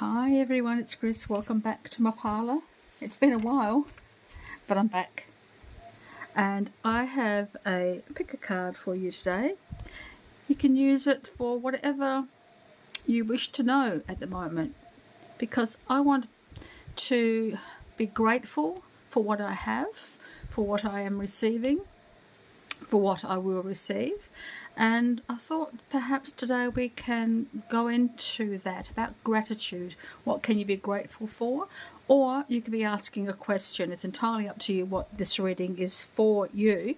Hi everyone, it's Chris. Welcome back to my parlour. It's been a while, but I'm back. And I have a pick a card for you today. You can use it for whatever you wish to know at the moment, because I want to be grateful for what I have, for what I am receiving, for what I will receive. And I thought perhaps today we can go into that, about gratitude. What can you be grateful for? Or you could be asking a question. It's entirely up to you what this reading is for you.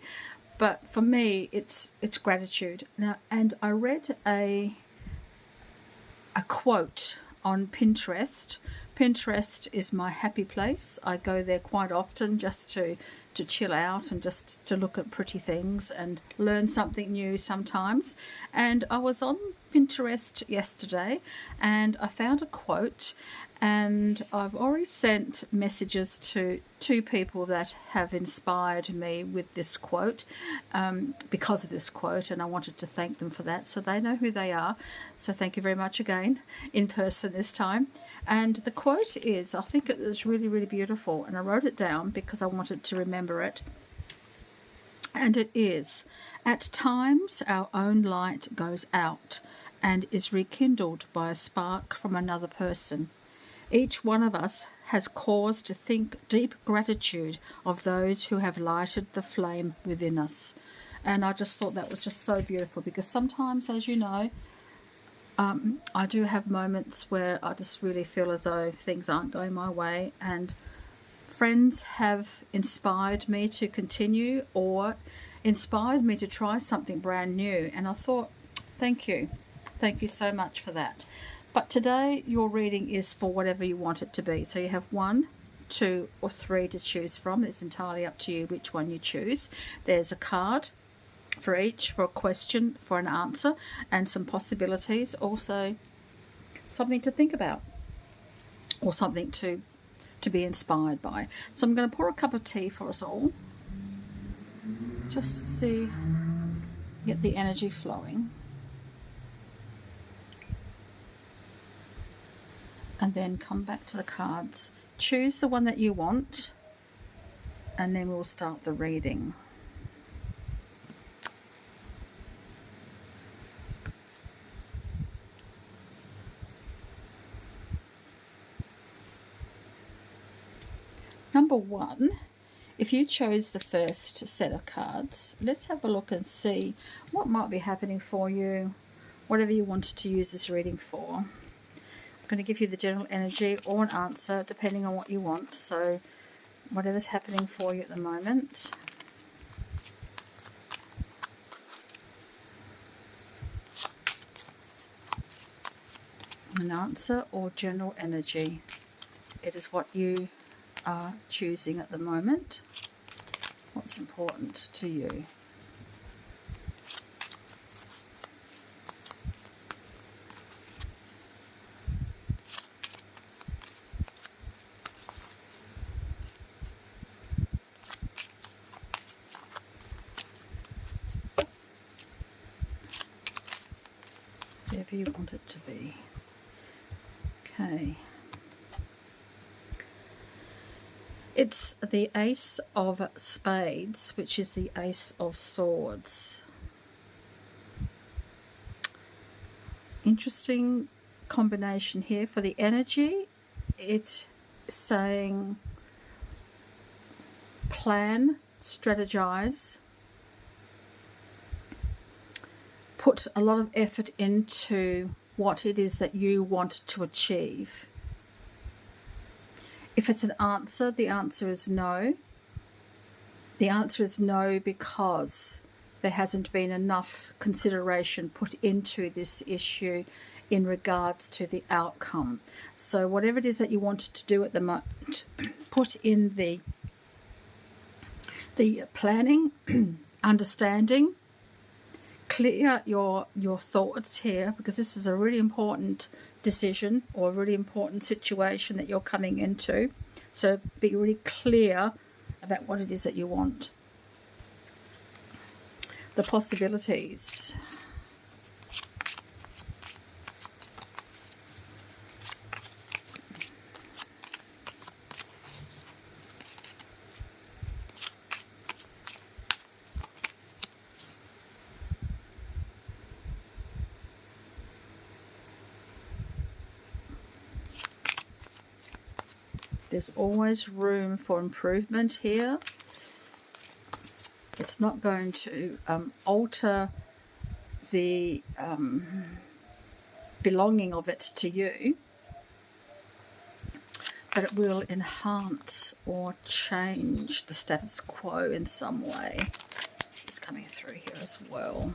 But for me, it's gratitude. Now, and I read a quote on Pinterest. Pinterest is my happy place. I go there quite often just to chill out and just to look at pretty things and learn something new sometimes. And I was on Pinterest yesterday and I found a quote, and I've already sent messages to two people that have inspired me with this quote, because of this quote, and I wanted to thank them for that, so they know who they are. So thank you very much again, in person this time. And the quote is, I think it is really, really beautiful, and I wrote it down because I wanted to remember it. And it is, "At times our own light goes out and is rekindled by a spark from another person. Each one of us has cause to think deep gratitude of those who have lighted the flame within us." And I just thought that was just so beautiful, because sometimes, as you know, I do have moments where I just really feel as though things aren't going my way, and friends have inspired me to continue or inspired me to try something brand new. And I thought, thank you so much for that. But today your reading is for whatever you want it to be. So you have 1, 2 or 3 to choose from. It's entirely up to you which one you choose. There's a card for each, for a question, for an answer, and some possibilities. Also something to think about or something to be inspired by. So I'm going to pour a cup of tea for us all, just to see, get the energy flowing. And then come back to the cards. Choose the one that you want, and then we'll start the reading. Number 1, if you chose the first set of cards, let's have a look and see what might be happening for you, whatever you wanted to use this reading for. I'm going to give you the general energy or an answer depending on what you want. So whatever's happening for you at the moment. An answer or general energy. It is what you are choosing at the moment. What's important to you? Whatever you want it to be. Okay. It's the Ace of Spades, which is the Ace of Swords. Interesting combination here. For the energy, it's saying plan, strategize, put a lot of effort into what it is that you want to achieve. If it's an answer, the answer is no. The answer is no because there hasn't been enough consideration put into this issue in regards to the outcome. So whatever it is that you wanted to do at the moment, put in the planning, understanding, clear your thoughts here, because this is a really important decision or a really important situation that you're coming into. So be really clear about what it is that you want. The possibilities. There's always room for improvement here. It's not going to alter the belonging of it to you, but it will enhance or change the status quo in some way. It's coming through here as well.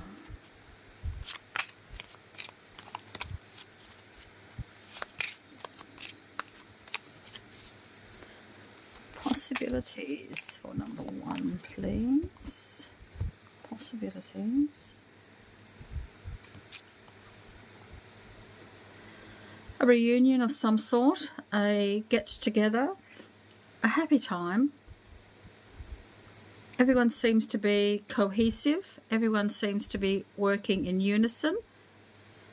Possibilities for number 1, please. Possibilities. A reunion of some sort, a get-together, a happy time. Everyone seems to be cohesive. Everyone seems to be working in unison.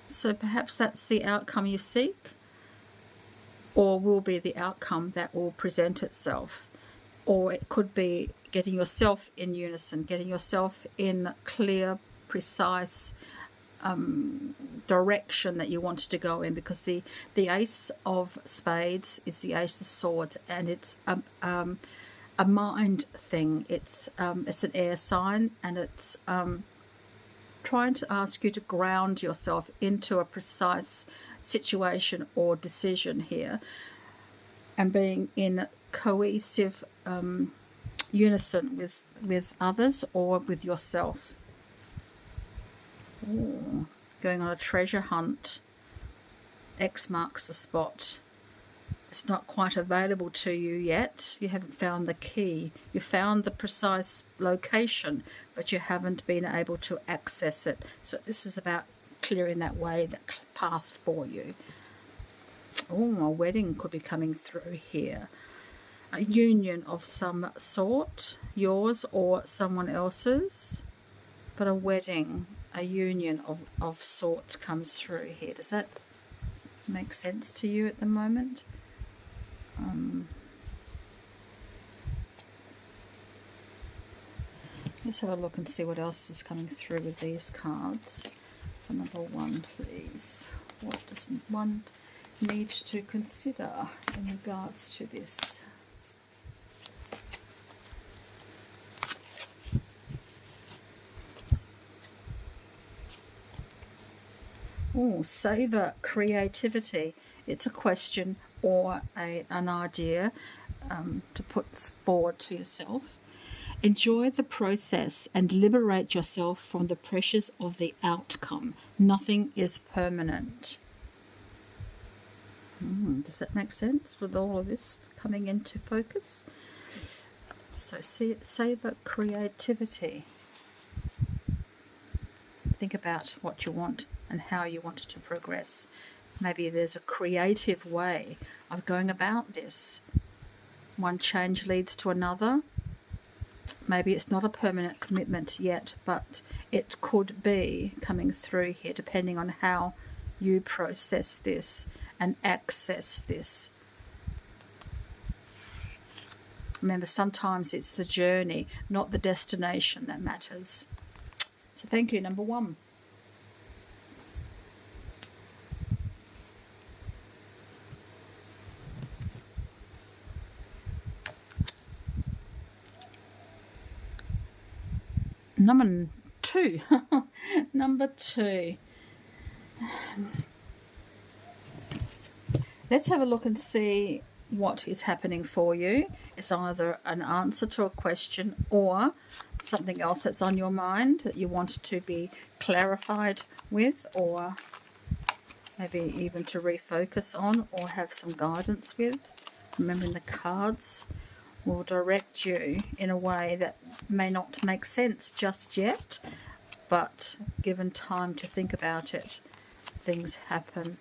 So perhaps that's the outcome you seek, or will be the outcome that will present itself. Or it could be getting yourself in unison, getting yourself in clear, precise direction that you want to go in, because the Ace of Spades is the Ace of Swords, and it's a mind thing. It's an air sign, and it's trying to ask you to ground yourself into a precise situation or decision here, and being in cohesive unison with others or with yourself. Ooh, going on a treasure hunt. X marks the spot. It's not quite available to you yet. You haven't found the key. You found the precise location, but you haven't been able to access it. So this is about clearing that way, that path for you. Oh, a wedding could be coming through here. A union of some sort, yours or someone else's, but a wedding, a union of sorts comes through here. Does that make sense to you at the moment? Let's have a look and see what else is coming through with these cards. For number 1, please. What does one need to consider in regards to this? Oh, savor creativity. It's a question or an idea to put forward to yourself. Enjoy the process and liberate yourself from the pressures of the outcome. Nothing is permanent. Does that make sense with all of this coming into focus? So savor creativity. Think about what you want and how you want to progress. Maybe there's a creative way of going about this. One change leads to another. Maybe it's not a permanent commitment yet, but it could be coming through here, depending on how you process this and access this. Remember, sometimes it's the journey, not the destination, that matters. So thank you, number 1. Number 2. Number 2. Let's have a look and see what is happening for you. It's either an answer to a question or something else that's on your mind that you want to be clarified with, or maybe even to refocus on or have some guidance with. Remembering the cards will direct you in a way that may not make sense just yet, but given time to think about it, things happen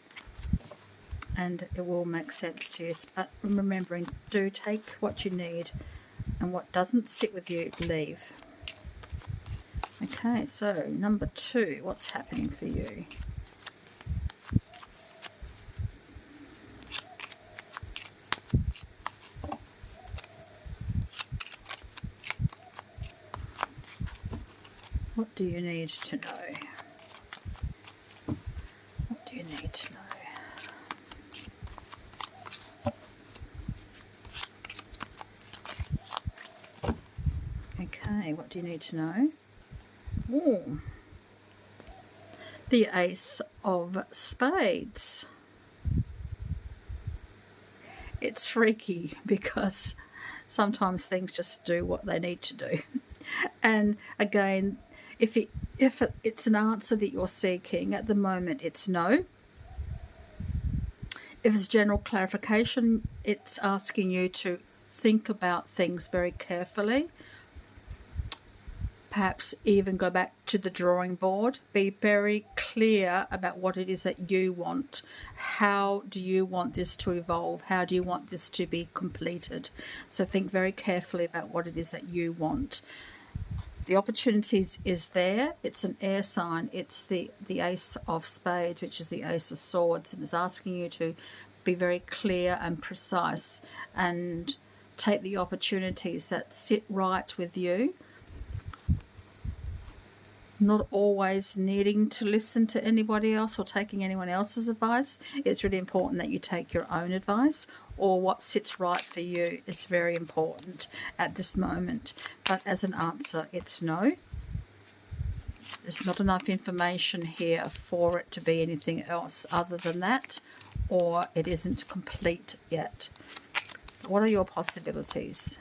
and it will make sense to you. But remembering, do take what you need, and what doesn't sit with you, leave. Okay, so number 2, what's happening for you? What do you need to know? What do you need to know? do you need to know? Ooh. The Ace of Spades. It's freaky because sometimes things just do what they need to do. And again, if it's an answer that you're seeking, at the moment it's no. If it's general clarification, it's asking you to think about things very carefully. Perhaps even go back to the drawing board. Be very clear about what it is that you want. How do you want this to evolve? How do you want this to be completed? So think very carefully about what it is that you want. The opportunities is there. It's an air sign. It's the Ace of Spades, which is the Ace of Swords, and is asking you to be very clear and precise and take the opportunities that sit right with you. Not always needing to listen to anybody else or taking anyone else's advice. It's really important that you take your own advice, or what sits right for you is very important at this moment. But as an answer, it's no. There's not enough information here for it to be anything else other than that, or it isn't complete yet. What are your possibilities?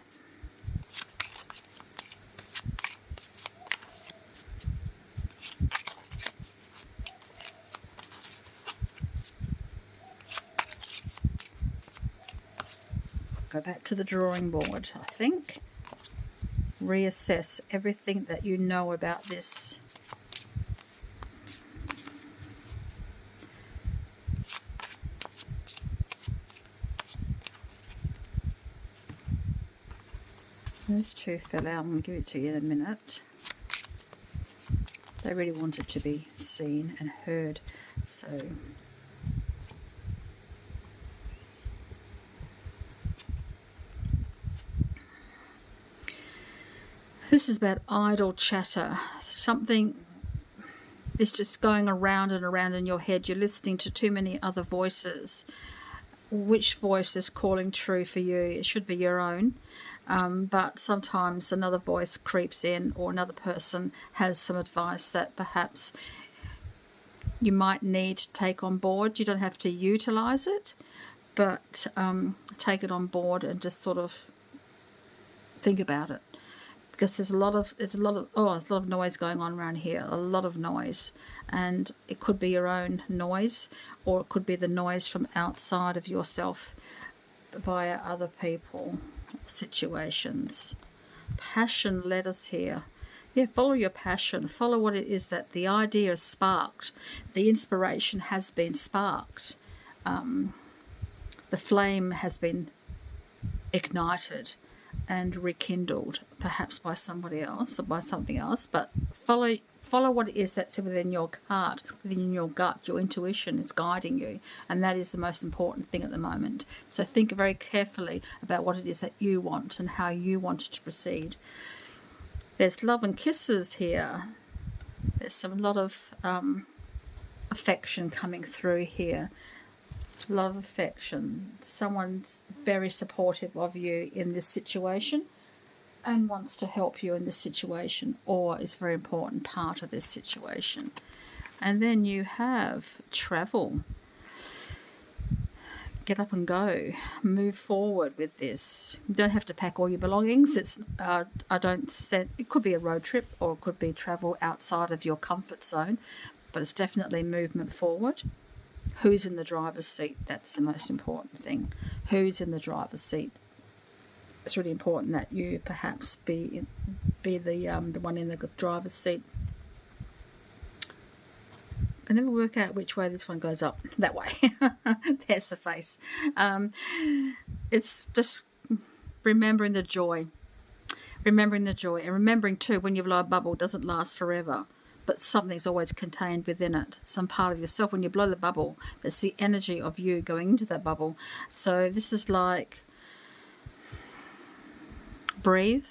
Go back to the drawing board, I think. Reassess everything that you know about this. Those two fell out. I'm going to give it to you in a minute. They really wanted to be seen and heard, so... This is about idle chatter. Something is just going around and around in your head. You're listening to too many other voices. Which voice is calling true for you? It should be your own. But sometimes another voice creeps in, or another person has some advice that perhaps you might need to take on board. You don't have to utilize it, but take it on board and just sort of think about it. Because there's a lot of noise going on around here, a lot of noise, and it could be your own noise, or it could be the noise from outside of yourself via other people, situations. Passion led us here. Yeah, follow your passion. Follow what it is that the idea is sparked. The inspiration has been sparked. The flame has been ignited and rekindled, perhaps by somebody else or by something else, but follow what it is that's within your heart, within your gut. Your intuition is guiding you, and that is the most important thing at the moment. So think very carefully about what it is that you want and how you want to proceed. There's love and kisses here. There's a lot of affection coming through here. A lot of affection. Someone's very supportive of you in this situation and wants to help you in this situation, or is a very important part of this situation. And then you have travel. Get up and go. Move forward with this. You don't have to pack all your belongings. It's it could be a road trip, or it could be travel outside of your comfort zone, but it's definitely movement forward. Who's in the driver's seat? That's the most important thing. Who's in the driver's seat? It's really important that you perhaps be the one in the driver's seat. I never work out which way this one goes up. That way. There's the face. It's just remembering the joy. Remembering the joy. And remembering too, when you blow a bubble, it doesn't last forever. But something's always contained within it, some part of yourself. When you blow the bubble, that's the energy of you going into that bubble. So this is like, breathe.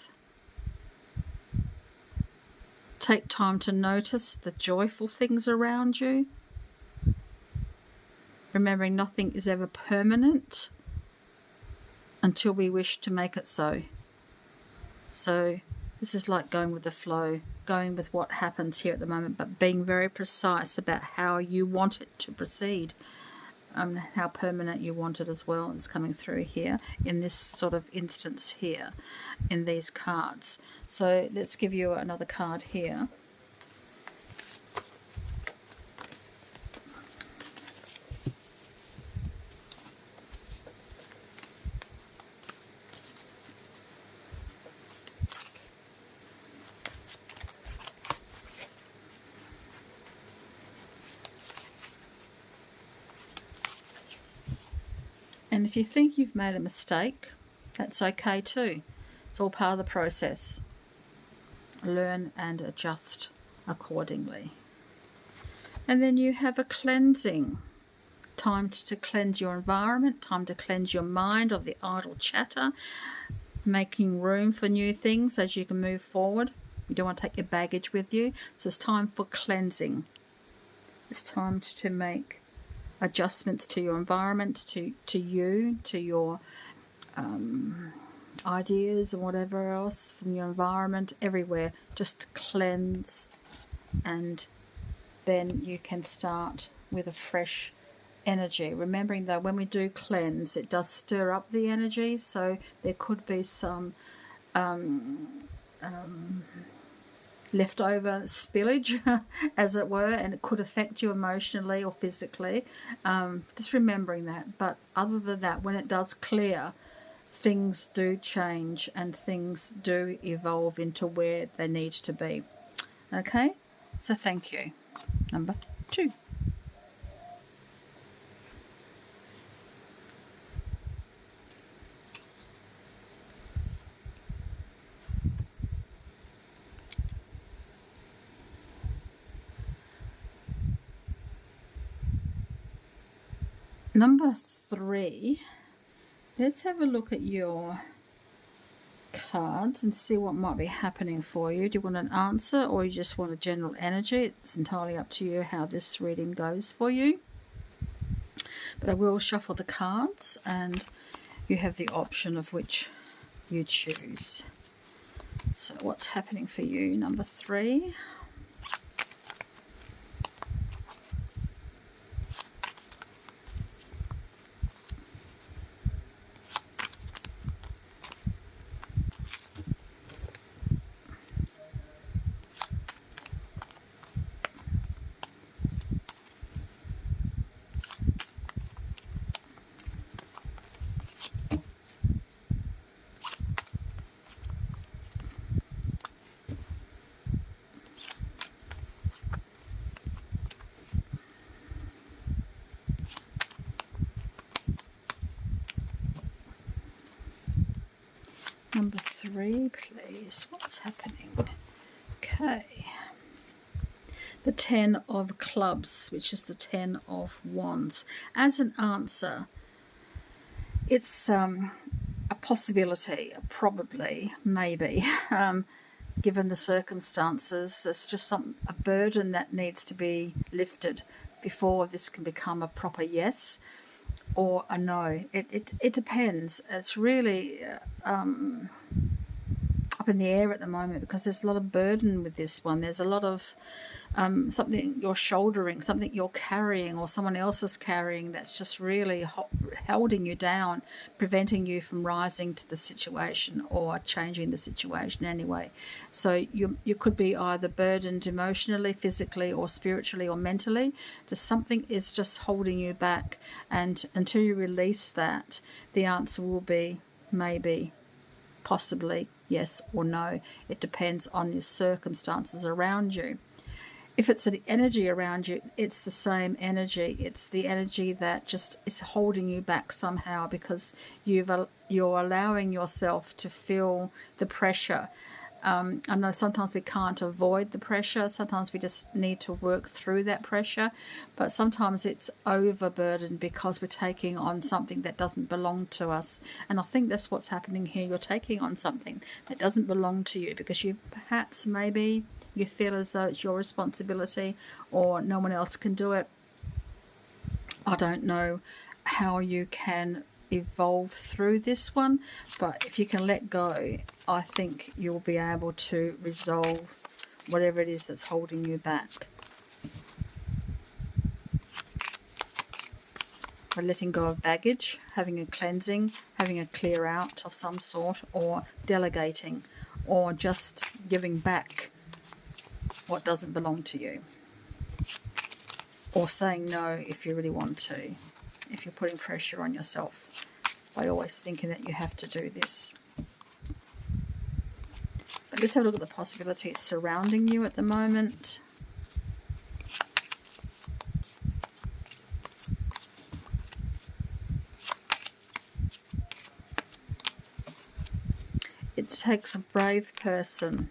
Take time to notice the joyful things around you. Remembering nothing is ever permanent until we wish to make it so. So This is like going with the flow, going with what happens here at the moment, but being very precise about how you want it to proceed, how permanent you want it as well. It's coming through here in this sort of instance here in these cards. So let's give you another card here. And if you think you've made a mistake, that's okay too. It's all part of the process. Learn and adjust accordingly. And then you have a cleansing. Time to cleanse your environment, time to cleanse your mind of the idle chatter, making room for new things as you can move forward. You don't want to take your baggage with you. So it's time for cleansing. It's time to make adjustments to your environment, to you, to your ideas and whatever else from your environment, everywhere. Just cleanse, and then you can start with a fresh energy. Remembering though, when we do cleanse, it does stir up the energy, so there could be some leftover spillage as it were, and it could affect you emotionally or physically. Just remembering that. But other than that, when it does clear, things do change and things do evolve into where they need to be. Okay, so thank you. Number 2. Number 3, let's have a look at your cards and see what might be happening for you. Do you want an answer or you just want a general energy? It's entirely up to you how this reading goes for you. But I will shuffle the cards and you have the option of which you choose. So what's happening for you, number 3? Number 3, please. What's happening? Okay. The 10 of clubs, which is the 10 of wands. As an answer, it's a possibility, probably, maybe, given the circumstances. There's just a burden that needs to be lifted before this can become a proper yes or a no. It depends. It's really up in the air at the moment because there's a lot of burden with this one. There's a lot of something you're shouldering, something you're carrying or someone else is carrying that's just really holding you down, preventing you from rising to the situation or changing the situation anyway. So you could be either burdened emotionally, physically or spiritually or mentally. Just something is just holding you back, and until you release that, the answer will be maybe, possibly, yes or no. It depends on your circumstances around you. If it's the energy around you, it's the same energy. It's the energy that just is holding you back somehow because you're allowing yourself to feel the pressure. I know sometimes we can't avoid the pressure. Sometimes we just need to work through that pressure. But sometimes it's overburdened because we're taking on something that doesn't belong to us. And I think that's what's happening here. You're taking on something that doesn't belong to you because you perhaps maybe you feel as though it's your responsibility or no one else can do it. I don't know how you can evolve through this one, but if you can let go, I think you'll be able to resolve whatever it is that's holding you back. By letting go of baggage, having a cleansing, having a clear out of some sort, or delegating, or just giving back what doesn't belong to you, or saying no if you really want to, if you're putting pressure on yourself by always thinking that you have to do this. But let's have a look at the possibilities surrounding you at the moment. It takes a brave person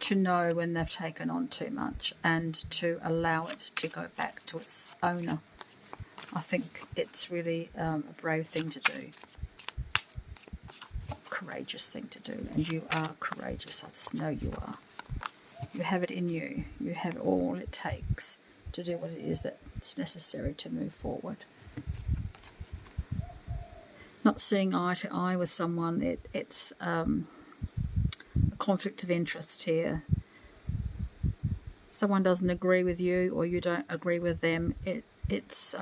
to know when they've taken on too much and to allow it to go back to its owner. I think it's really a brave thing to do, courageous thing to do, and you are courageous. I just know you are. You have it in you. You have all it takes to do what it is that's necessary to move forward. Not seeing eye to eye with someone, it's a conflict of interest here. Someone doesn't agree with you, or you don't agree with them. It's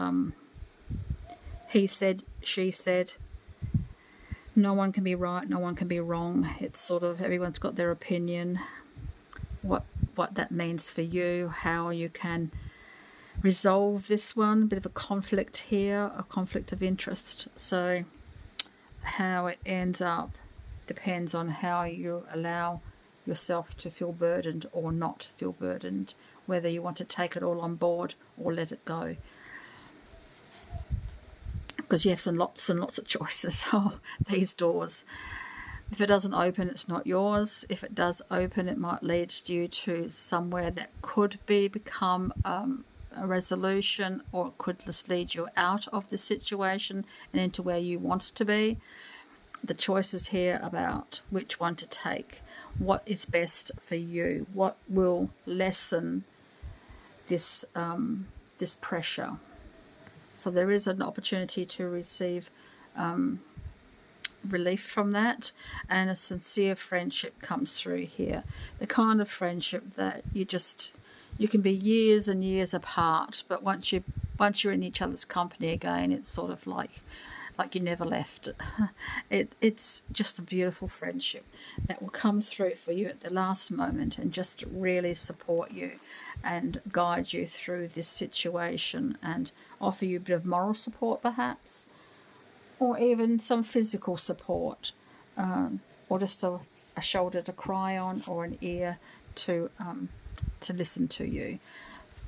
he said, she said. No one can be right, no one can be wrong. It's sort of everyone's got their opinion. What that means for you, how you can resolve this one. A bit of a conflict here, a conflict of interest. So how it ends up depends on how you allow yourself to feel burdened or not feel burdened, whether you want to take it all on board or let it go. Because you have some lots and lots of choices. Oh, these doors. If it doesn't open, it's not yours. If it does open, it might lead you to somewhere that could become a resolution, or it could just lead you out of the situation and into where you want to be. The choices here about which one to take, what is best for you, what will lessen this this pressure. So there is an opportunity to receive relief from that, and a sincere friendship comes through here. The kind of friendship that you can be years and years apart, but once you're in each other's company again, it's sort of like you never left. It's just a beautiful friendship that will come through for you at the last moment and just really support you and guide you through this situation and offer you a bit of moral support perhaps, or even some physical support, or just a shoulder to cry on, or an ear to listen to you.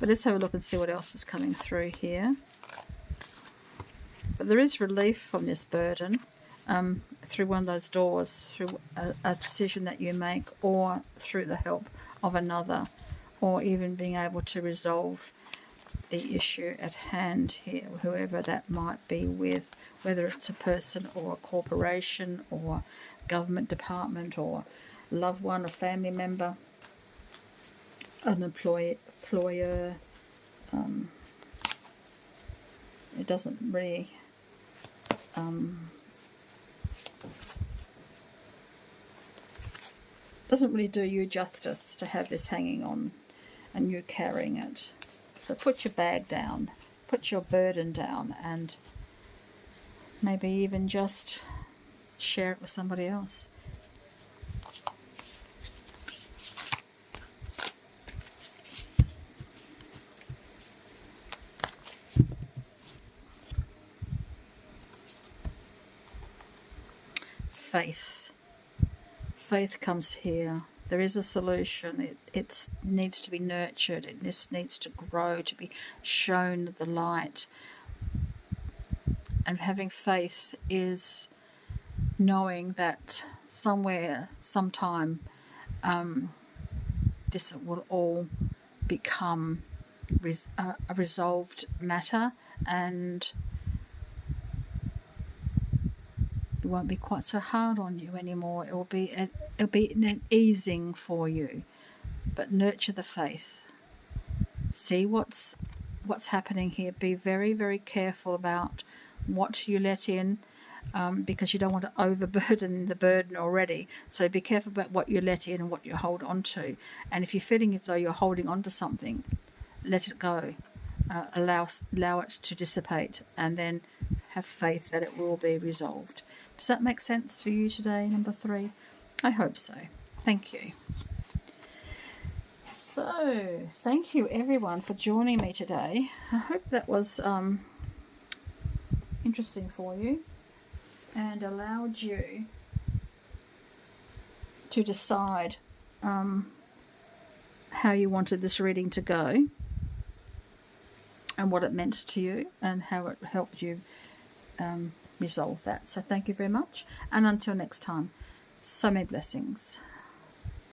But let's have a look and see what else is coming through here. But there is relief from this burden through one of those doors, through a decision that you make, or through the help of another, or even being able to resolve the issue at hand here, whoever that might be with, whether it's a person or a corporation or government department or loved one, a family member, an employer. It doesn't really do you justice to have this hanging on and you carrying it. So put your bag down, put your burden down, and maybe even just share it with somebody else. Faith. Faith comes here. There is a solution. It needs to be nurtured. It needs to grow, to be shown the light. And having faith is knowing that somewhere, sometime, this will all become a resolved matter, and it won't be quite so hard on you anymore. It'll be an easing for you. But nurture the faith. See what's happening here. Be very, very careful about what you let in, because you don't want to overburden the burden already. So be careful about what you let in and what you hold on to. And if you're feeling as though you're holding on to something, let it go. Allow it to dissipate, and then have faith that it will be resolved. Does that make sense for you today, number 3? I hope so. Thank you. So, thank you everyone for joining me today. I hope that was interesting for you and allowed you to decide how you wanted this reading to go and what it meant to you and how it helped you resolve that. So thank you very much, and until next time, so many blessings.